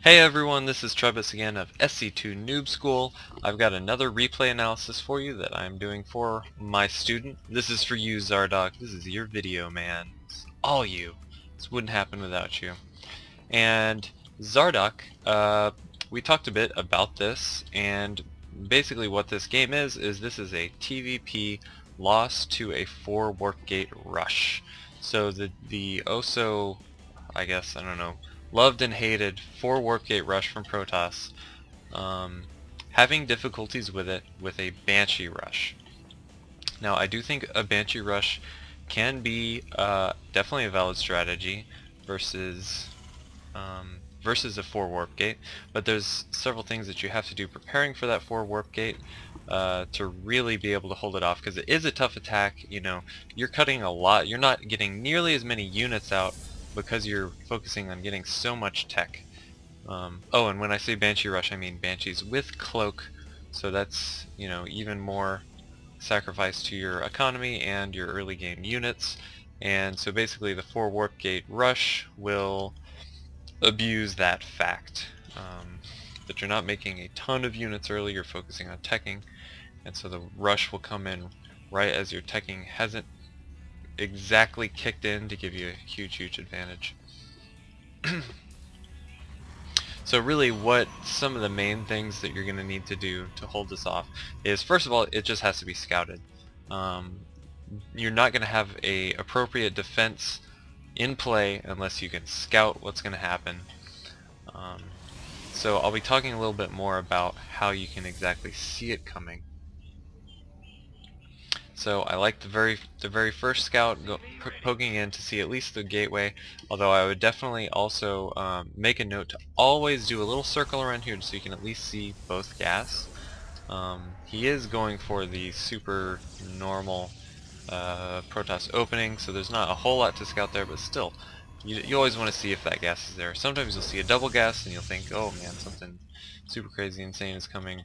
Hey everyone, this is Travis again of SC2 Noob School. I've got another replay analysis for you that I'm doing for my student. This is for you, Zardoc. This is your video, man. It's all you. This wouldn't happen without you. And Zardoc, we talked a bit about this, and basically what this game is this is a TvP loss to a 4 Warpgate rush. So the also, I guess, I don't know, loved and hated 4 Warpgate rush from Protoss, having difficulties with it with a banshee rush. Now I do think a banshee rush can be definitely a valid strategy versus a 4 Warpgate, but there's several things that you have to do preparing for that 4 Warpgate to really be able to hold it off, because it is a tough attack. You know, you're cutting a lot, you're not getting nearly as many units out because you're focusing on getting so much tech. Oh, and when I say Banshee Rush, I mean Banshees with Cloak, so that's, you know, even more sacrifice to your economy and your early game units. And so basically the 4 Warpgate Rush will abuse that fact, that you're not making a ton of units early, you're focusing on teching, and so the rush will come in right as your teching hasn't exactly kicked in to give you a huge advantage. So really what some of the main things that you're going to need to do to hold this off is, first of all, it just has to be scouted. You're not going to have a appropriate defense in play unless you can scout what's going to happen. So I'll be talking a little bit more about how you can exactly see it coming. So I like the very first scout poking in to see at least the gateway, although I would definitely also make a note to always do a little circle around here so you can at least see both gas. He is going for the super normal Protoss opening, so there's not a whole lot to scout there, but still, you always want to see if that gas is there. Sometimes you'll see a double gas and you'll think, oh man, something super crazy insane is coming.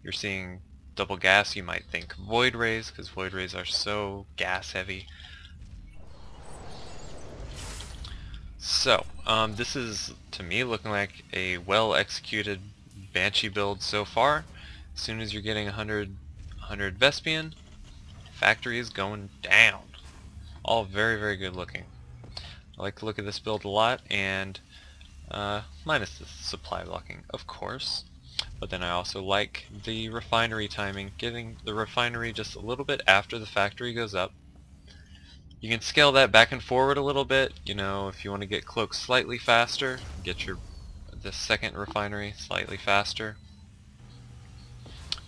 You're seeing double gas, you might think void rays, because void rays are so gas heavy. So this is, to me, looking like a well executed Banshee build so far. As soon as you're getting 100 Vespian, factory is going down. All very good looking. I like to look at this build a lot, and minus the supply blocking, of course. But then I also like the refinery timing, getting the refinery just a little bit after the factory goes up. You can scale that back and forward a little bit, you know, if you want to get cloaked slightly faster, get the second refinery slightly faster.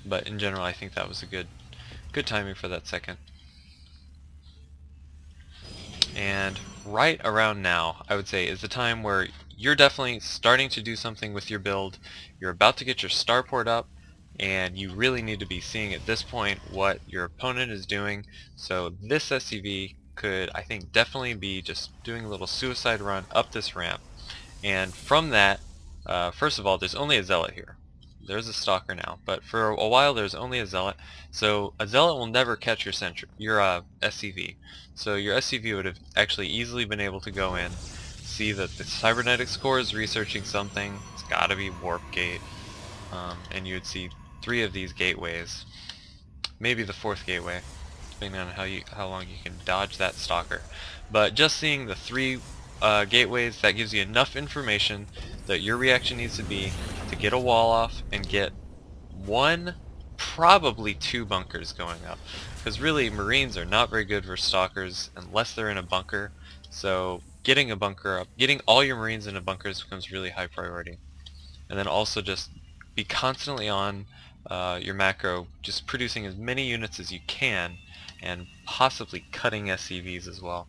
But in general I think that was a good timing for that second. And right around now, I would say, is the time where you're definitely starting to do something with your build. You're about to get your starport up, and you really need to be seeing at this point what your opponent is doing. So this SCV could, I think, definitely be just doing a little suicide run up this ramp. And from that, first of all, there's only a zealot here. There's a stalker now, but for a while there's only a zealot. So a zealot will never catch your SCV. So your SCV would have actually easily been able to go in, see that the cybernetics core is researching something. It's got to be Warpgate, and you would see 3 of these gateways, maybe the 4th gateway, depending on how long you can dodge that stalker. But just seeing the 3 gateways, that gives you enough information that your reaction needs to be to get a wall off and get 1, probably 2 bunkers going up, because really Marines are not very good for stalkers unless they're in a bunker. So getting a bunker up, getting all your Marines into bunkers becomes really high priority. And then also just be constantly on your macro, just producing as many units as you can, and possibly cutting SCVs as well.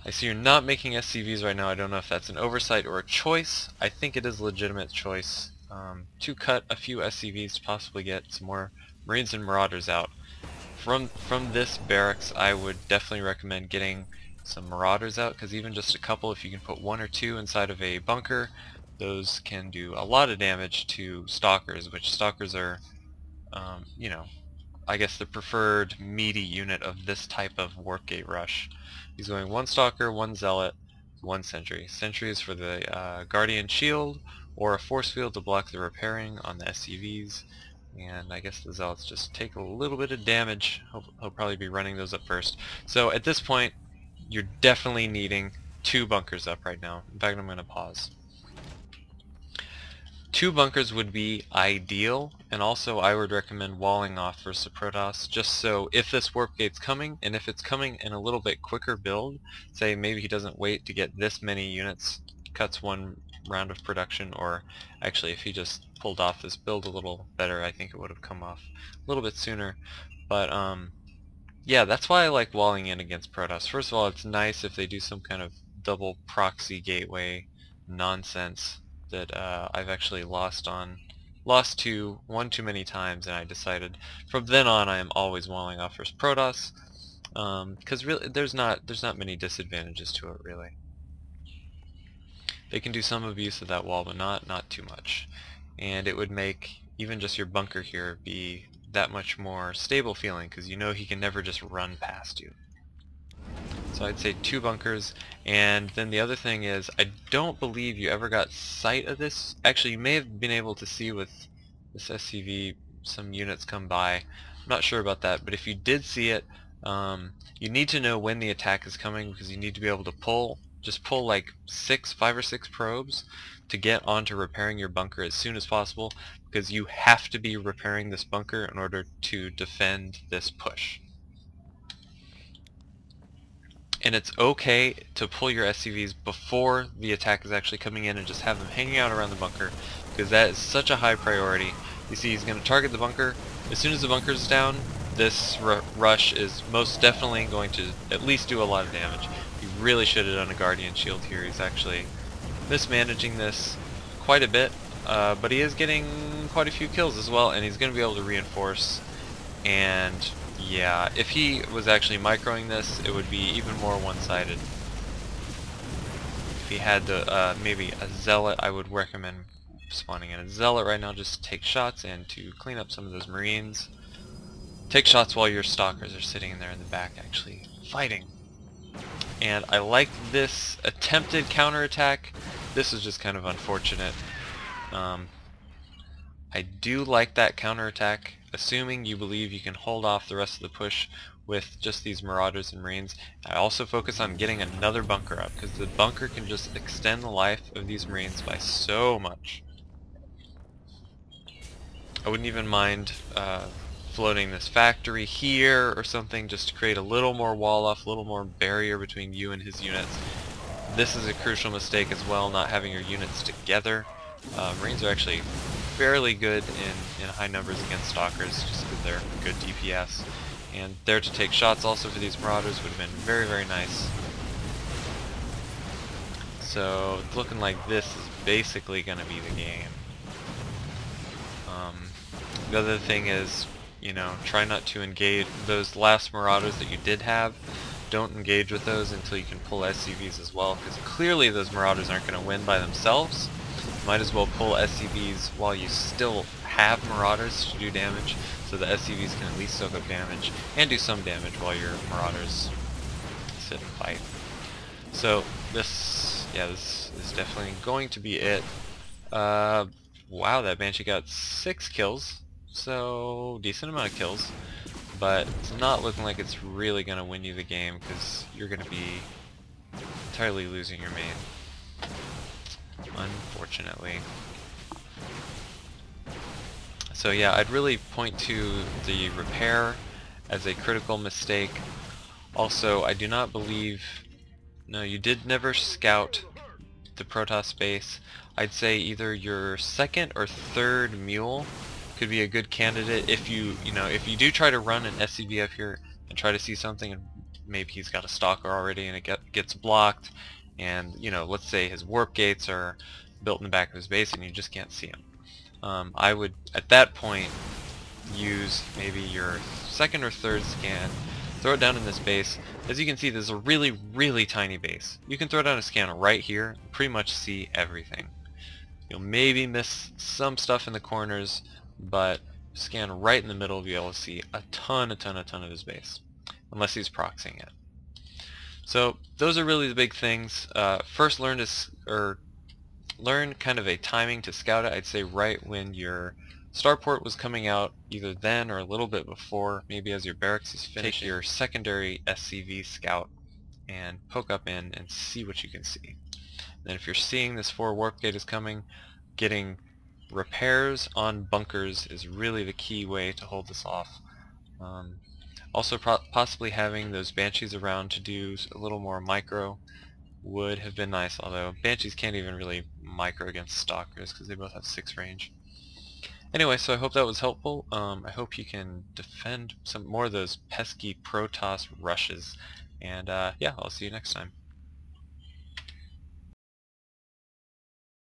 I see you're not making SCVs right now. I don't know if that's an oversight or a choice. I think it is a legitimate choice to cut a few SCVs to possibly get some more Marines and Marauders out. From this barracks, I would definitely recommend getting some Marauders out, because even just a couple, if you can put 1 or 2 inside of a bunker, those can do a lot of damage to stalkers, which stalkers are, you know, I guess the preferred meaty unit of this type of Warpgate rush. He's going 1 stalker, 1 zealot, 1 sentry. Sentry is for the Guardian Shield, or a force field to block the repairing on the SCVs. And I guess the Zealots just take a little bit of damage. He'll probably be running those up first. So at this point, you're definitely needing 2 bunkers up right now. In fact, I'm going to pause. 2 bunkers would be ideal, and also I would recommend walling off versus a Protoss, just so if this Warpgate's coming, and if it's coming in a little bit quicker build, say maybe he doesn't wait to get this many units, cuts 1 round of production, or actually if he just pulled off this build a little better, I think it would have come off a little bit sooner. But yeah, that's why I like walling in against Protoss. First of all, it's nice if they do some kind of double proxy gateway nonsense that I've actually lost to one too many times, and I decided from then on I am always walling off versus Protoss, because really there's not many disadvantages to it really. They can do some abuse of that wall, but not too much, and it would make even just your bunker here be that much more stable feeling, because you know he can never just run past you. So I'd say 2 bunkers, and then the other thing is, I don't believe you ever got sight of this. Actually, you may have been able to see with this SCV some units come by. I'm not sure about that, but if you did see it, you need to know when the attack is coming, because you need to be able to just pull like 5 or 6 probes to get onto repairing your bunker as soon as possible, because you have to be repairing this bunker in order to defend this push. And it's okay to pull your SCVs before the attack is actually coming in and just have them hanging out around the bunker, because that is such a high priority. You see he's going to target the bunker. As soon as the bunker is down, this rush is most definitely going to at least do a lot of damage. He really should have done a Guardian Shield here. He's actually mismanaging this quite a bit, but he is getting quite a few kills as well, and he's going to be able to reinforce. And yeah, if he was actually microing this, it would be even more one-sided. If he had maybe a Zealot, I would recommend spawning in a Zealot right now, just take shots, and to clean up some of those Marines. Take shots while your Stalkers are sitting in there in the back actually fighting. And I like this attempted counterattack. This is just kind of unfortunate. I do like that counterattack, assuming you believe you can hold off the rest of the push with just these Marauders and Marines. I also focus on getting another bunker up, because the bunker can just extend the life of these Marines by so much. I wouldn't even mind floating this factory here or something, just to create a little more wall off, a little more barrier between you and his units. This is a crucial mistake as well, not having your units together. Marines are actually fairly good in high numbers against Stalkers, just because they're good DPS. And there to take shots also for these Marauders would have been very, very nice. So it's looking like this is basically going to be the game. The other thing is, you know, try not to engage those last Marauders that you did have. Don't engage with those until you can pull SCVs as well, because clearly those Marauders aren't going to win by themselves. Might as well pull SCVs while you still have Marauders to do damage, so the SCVs can at least soak up damage and do some damage while your Marauders sit and fight. So this is definitely going to be it. Wow, that Banshee got 6 kills, so decent amount of kills, but it's not looking like it's really going to win you the game, because you're going to be entirely losing your main, unfortunately. So yeah, I'd really point to the repair as a critical mistake. Also, I do not believe, no, you did never scout the Protoss base. I'd say either your second or third mule could be a good candidate if you do try to run an SCV up here and try to see something, and maybe he's got a Stalker already and it gets blocked, and let's say his warp gates are built in the back of his base and you just can't see him. I would at that point use maybe your second or third scan, throw it down in this base. As you can see, there's a really, really tiny base. You can throw down a scan right here and pretty much see everything. You'll maybe miss some stuff in the corners, but scan right in the middle, you'll be able to see a ton of his base, unless he's proxying it. So those are really the big things. First, learn kind of a timing to scout it. I'd say right when your starport was coming out, either then or a little bit before, maybe as your barracks is finishing. Take your secondary SCV scout and poke up in and see what you can see. Then if you're seeing this forward warp gate is coming, getting repairs on bunkers is really the key way to hold this off. Also possibly having those Banshees around to do a little more micro would have been nice, although Banshees can't even really micro against Stalkers because they both have 6 range. Anyway, so I hope that was helpful. I hope you can defend some more of those pesky Protoss rushes. And yeah, I'll see you next time.